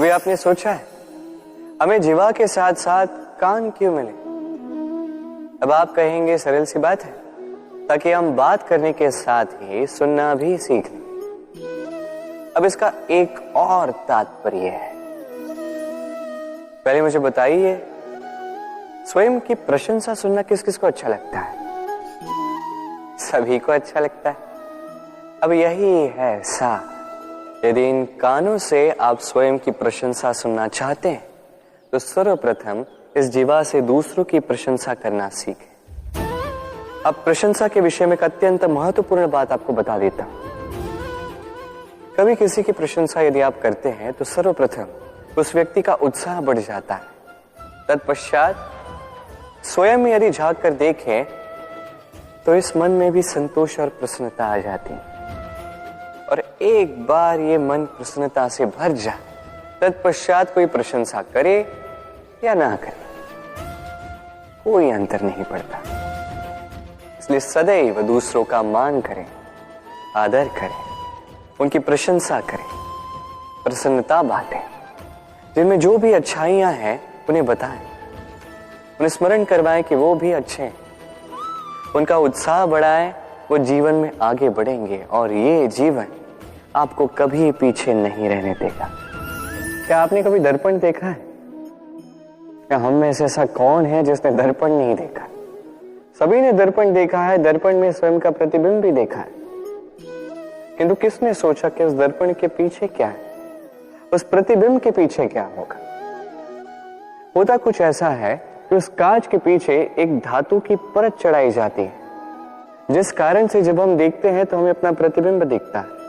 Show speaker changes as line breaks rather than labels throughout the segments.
कभी आपने सोचा है हमें जीवा के साथ साथ कान क्यों मिले? अब आप कहेंगे सरल सी बात है, ताकि हम बात करने के साथ ही सुनना भी सीख लें। अब इसका एक और तात्पर्य है। पहले मुझे बताइए, स्वयं की प्रशंसा सुनना किस किस को अच्छा लगता है? सभी को अच्छा लगता है। अब यही है सा, यदि इन कानों से आप स्वयं की प्रशंसा सुनना चाहते हैं तो सर्वप्रथम इस जीवा से दूसरों की प्रशंसा करना सीखें। अब प्रशंसा के विषय में एक अत्यंत महत्वपूर्ण बात आपको बता देता हूं। कभी किसी की प्रशंसा यदि आप करते हैं तो सर्वप्रथम उस व्यक्ति का उत्साह बढ़ जाता है। तत्पश्चात स्वयं यदि झांक कर देखें तो इस मन में भी संतोष और प्रसन्नता आ जाती है। और एक बार ये मन प्रसन्नता से भर जाए, तत्पश्चात कोई प्रशंसा करे या ना करे, कोई अंतर नहीं पड़ता। इसलिए सदैव दूसरों का मान करें, आदर करें, उनकी प्रशंसा करें, प्रसन्नता बांटें। जिनमें जो भी अच्छाइयां हैं उन्हें बताएं, उन्हें स्मरण करवाएं कि वो भी अच्छे हैं। उनका उत्साह बढ़ाएं, वो जीवन में आगे बढ़ेंगे और ये जीवन आपको कभी पीछे नहीं रहने देगा। क्या आपने कभी दर्पण देखा है? क्या हम में से ऐसा कौन है जिसने दर्पण नहीं देखा? सभी ने दर्पण देखा है, दर्पण में स्वयं का प्रतिबिंब भी देखा है। किंतु किसने सोचा कि उस दर्पण के पीछे क्या है, उस प्रतिबिंब के पीछे क्या होगा? होता कुछ ऐसा है कि उस कांच के पीछे एक धातु की परत चढ़ाई जाती है, जिस कारण से जब हम देखते हैं तो हमें अपना प्रतिबिंब दिखता है।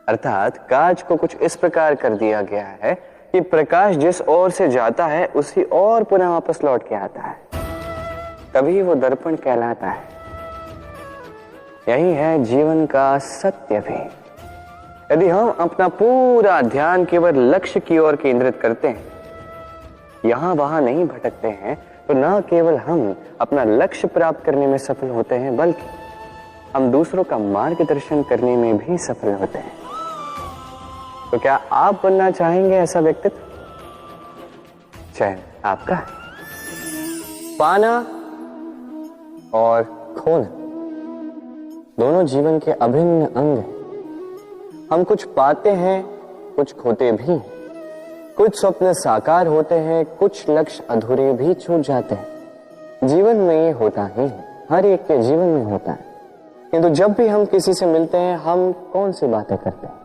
अर्थात कांच को कुछ इस प्रकार कर दिया गया है कि प्रकाश जिस ओर से जाता है उसी ओर पुनः वापस लौट के आता है, तभी वो दर्पण कहलाता है। यही है जीवन का सत्य भी। यदि हम अपना पूरा ध्यान केवल लक्ष्य की ओर केंद्रित करते हैं, यहां वहां नहीं भटकते हैं, तो न केवल हम अपना लक्ष्य प्राप्त करने में सफल होते हैं, बल्कि हम दूसरों का मार्गदर्शन करने में भी सफल होते हैं। तो क्या आप बनना चाहेंगे ऐसा व्यक्तित्व? चयन आपका है। पाना और खोना दोनों जीवन के अभिन्न अंग हैं। हम कुछ पाते हैं, कुछ खोते भी हैं। कुछ स्वप्न साकार होते हैं, कुछ लक्ष्य अधूरे भी छूट जाते हैं। जीवन में ये होता ही है, हर एक के जीवन में होता है। किंतु जब भी हम किसी से मिलते हैं, हम कौन सी बातें करते हैं?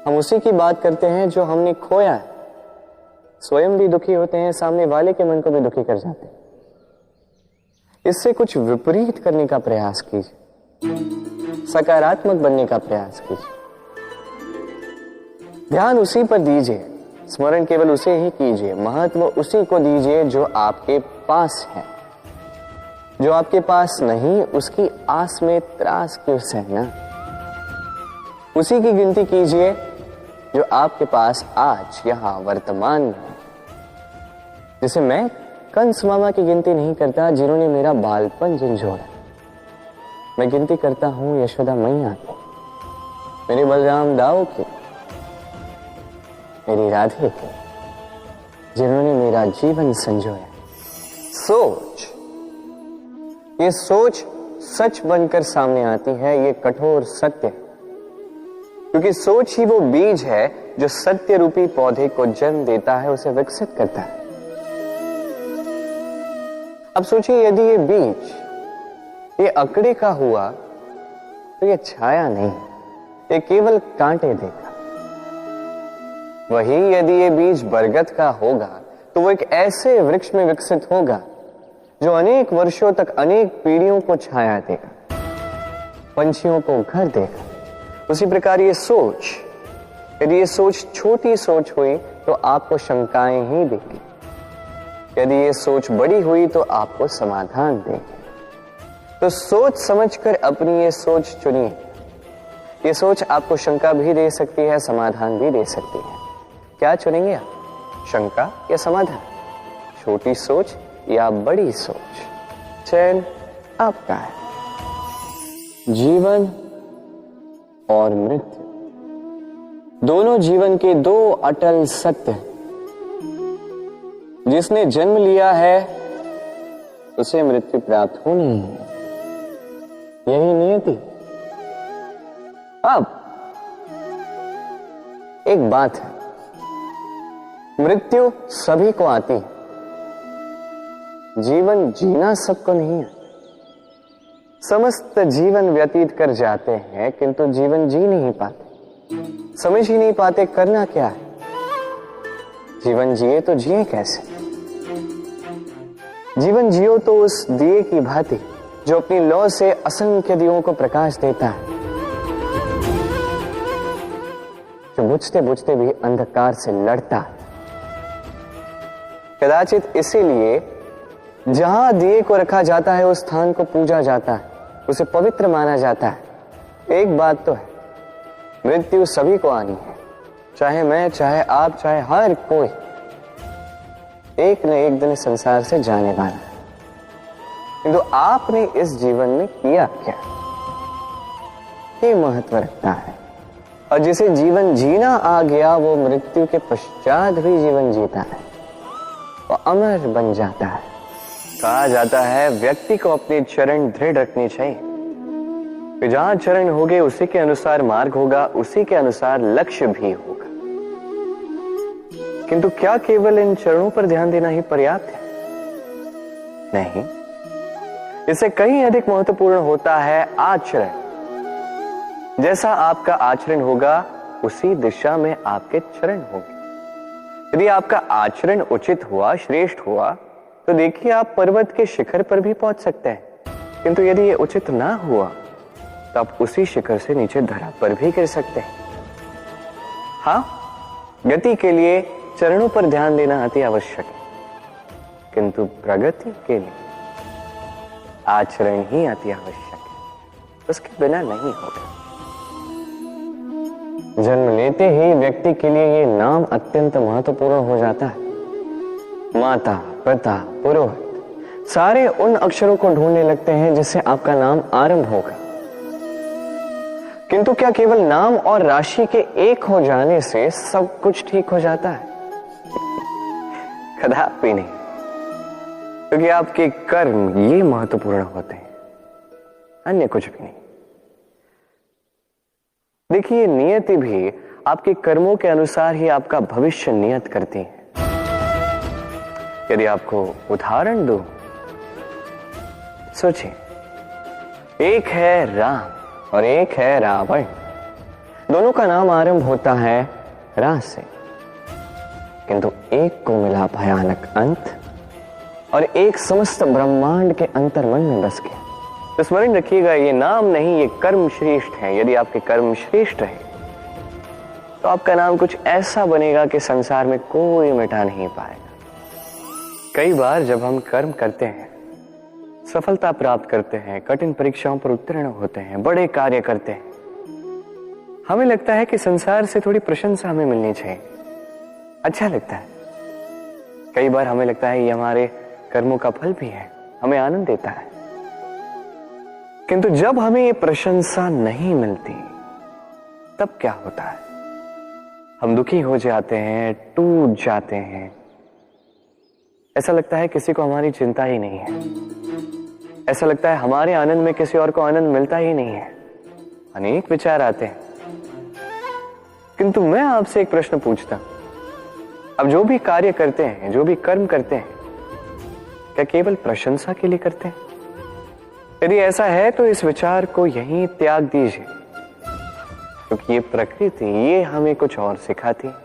हम उसी की बात करते हैं जो हमने खोया है। स्वयं भी दुखी होते हैं, सामने वाले के मन को भी दुखी कर जाते हैं। इससे कुछ विपरीत करने का प्रयास कीजिए, सकारात्मक बनने का प्रयास कीजिए। ध्यान उसी पर दीजिए, स्मरण केवल उसे ही कीजिए, महत्व उसी को दीजिए जो आपके पास है। जो आपके पास नहीं, उसकी आस में त्रास क्यों सहना? उसी की गिनती कीजिए जो आपके पास आज यहां वर्तमान में है। जैसे मैं कंस मामा की गिनती नहीं करता जिन्होंने मेरा बालपन झंझोड़ा। मैं गिनती करता हूं यशोदा मैया की, मेरे बलराम दाऊ की, मेरी राधे की, जिन्होंने मेरा जीवन संजोया। सोच, ये सोच सच बनकर सामने आती है, ये कठोर सत्य है। क्योंकि सोच ही वो बीज है जो सत्य रूपी पौधे को जन्म देता है, उसे विकसित करता है। अब सोचिए, यदि ये बीज ये अकड़े का हुआ तो ये छाया नहीं, ये केवल कांटे देगा। वही यदि ये बीज बरगद का होगा तो वो एक ऐसे वृक्ष में विकसित होगा जो अनेक वर्षों तक अनेक पीढ़ियों को छाया देगा, पंछियों को घर देगा। उसी प्रकार ये सोच, यदि ये सोच छोटी सोच हुई तो आपको शंकाएं ही देगी। यदि ये सोच बड़ी हुई तो आपको समाधान देगी। तो सोच समझकर अपनी ये सोच चुनिए। ये सोच आपको शंका भी दे सकती है, समाधान भी दे सकती है। क्या चुनेंगे आप, शंका या समाधान? छोटी सोच या बड़ी सोच? चयन आपका है। जीवन और मृत्यु दोनों जीवन के दो अटल सत्य। जिसने जन्म लिया है उसे मृत्यु प्राप्त होनी है, यही नियति। अब एक बात है, मृत्यु सभी को आती है, जीवन जीना सबको नहीं है। समस्त जीवन व्यतीत कर जाते हैं किंतु जीवन जी नहीं पाते, समझ ही नहीं पाते करना क्या है। जीवन जिए तो जिए कैसे? जीवन जियो तो उस दिए की भांति जो अपनी लौ से असंख्य दियों को प्रकाश देता है, जो बुझते बुझते भी अंधकार से लड़ता है। कदाचित इसीलिए जहां दिए को रखा जाता है उस स्थान को पूजा जाता है, उसे पवित्र माना जाता है। एक बात तो है, मृत्यु सभी को आनी है, चाहे मैं, चाहे आप, चाहे हर कोई एक न एक दिन संसार से जाने वाला है। किंतु आपने इस जीवन में किया क्या, ये महत्व रखता है। और जिसे जीवन जीना आ गया वो मृत्यु के पश्चात भी जीवन जीता है, वो अमर बन जाता है। कहा जाता है व्यक्ति को अपने चरण दृढ़ रखने चाहिए, कि जहां चरण होंगे उसी के अनुसार मार्ग होगा, उसी के अनुसार लक्ष्य भी होगा। किंतु क्या केवल इन चरणों पर ध्यान देना ही पर्याप्त है? नहीं, इससे कहीं अधिक महत्वपूर्ण होता है आचरण। जैसा आपका आचरण होगा उसी दिशा में आपके चरण होंगे। यदि आपका आचरण उचित हुआ, श्रेष्ठ हुआ, तो देखिए आप पर्वत के शिखर पर भी पहुंच सकते हैं। किंतु यदि ये उचित ना हुआ तो आप उसी शिखर से नीचे धरा पर भी गिर सकते हैं। हाँ, गति के लिए चरणों पर ध्यान देना अति आवश्यक है, किंतु प्रगति के लिए आचरण ही अति आवश्यक है, उसके बिना नहीं होगा। जन्म लेते ही व्यक्ति के लिए ये नाम अत्यंत महत्वपूर्ण हो जाता है। माता, पिता, पुरोहित सारे उन अक्षरों को ढूंढने लगते हैं जिससे आपका नाम आरंभ होगा। किंतु क्या केवल नाम और राशि के एक हो जाने से सब कुछ ठीक हो जाता है? कदापि नहीं, क्योंकि आपके कर्म ये महत्वपूर्ण होते हैं, अन्य कुछ भी नहीं। देखिए, नियति भी आपके कर्मों के अनुसार ही आपका भविष्य नियत करती है। यदि आपको उदाहरण दूं, सोचिए, एक है राम और एक है रावण। दोनों का नाम आरंभ होता है रा से, किंतु एक को मिला भयानक अंत और एक समस्त ब्रह्मांड के अंतर्मन में बस गया। तो स्मरण रखिएगा, ये नाम नहीं, ये कर्म श्रेष्ठ है। यदि आपके कर्म श्रेष्ठ रहे तो आपका नाम कुछ ऐसा बनेगा कि संसार में कोई मिटा नहीं पाएगा। कई बार जब हम कर्म करते हैं, सफलता प्राप्त करते हैं, कठिन परीक्षाओं पर उत्तीर्ण होते हैं, बड़े कार्य करते हैं, हमें लगता है कि संसार से थोड़ी प्रशंसा हमें मिलनी चाहिए, अच्छा लगता है। कई बार हमें लगता है ये हमारे कर्मों का फल भी है, हमें आनंद देता है। किंतु जब हमें ये प्रशंसा नहीं मिलती तब क्या होता है? हम दुखी हो जाते हैं, टूट जाते हैं। ऐसा लगता है किसी को हमारी चिंता ही नहीं है, ऐसा लगता है हमारे आनंद में किसी और को आनंद मिलता ही नहीं है। अनेक विचार आते हैं। किंतु मैं आपसे एक प्रश्न पूछता हूं, अब जो भी कार्य करते हैं, जो भी कर्म करते हैं, क्या केवल प्रशंसा के लिए करते हैं? यदि ऐसा है तो इस विचार को यहीं त्याग दीजिए, क्योंकि ये प्रकृति ये हमें कुछ और सिखाती है।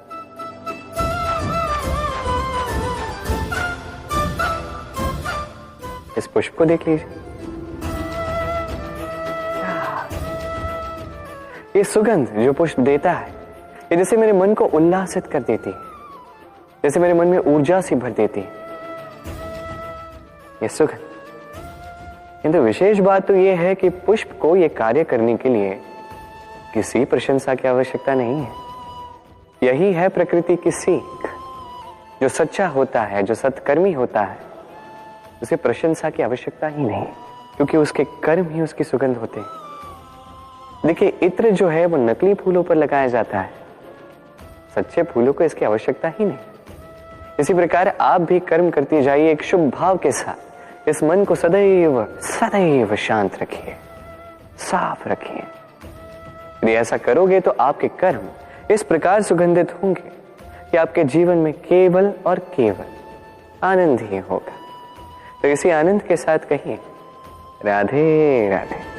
इस पुष्प को देख लीजिए, ये सुगंध जो पुष्प देता है, ये जैसे मेरे मन को उल्लासित कर देती है, जैसे मेरे मन में ऊर्जा सी भर देती है ये सुगंध। किंतु विशेष बात तो यह है कि पुष्प को यह कार्य करने के लिए किसी प्रशंसा की आवश्यकता नहीं है। यही है प्रकृति की सीख। जो सच्चा होता है, जो सत्कर्मी होता है, उसे प्रशंसा की आवश्यकता ही नहीं, क्योंकि उसके कर्म ही उसकी सुगंध होते हैं। देखिए, इत्र जो है वो नकली फूलों पर लगाया जाता है, सच्चे फूलों को इसकी आवश्यकता ही नहीं। इसी प्रकार आप भी कर्म करते जाइए एक शुभ भाव के साथ। इस मन को सदैव सदैव शांत रखिए, साफ रखिए। यदि ऐसा करोगे तो आपके कर्म इस प्रकार सुगंधित होंगे कि आपके जीवन में केवल और केवल आनंद ही होगा। तो इसी आनंद के साथ कहिए राधे राधे।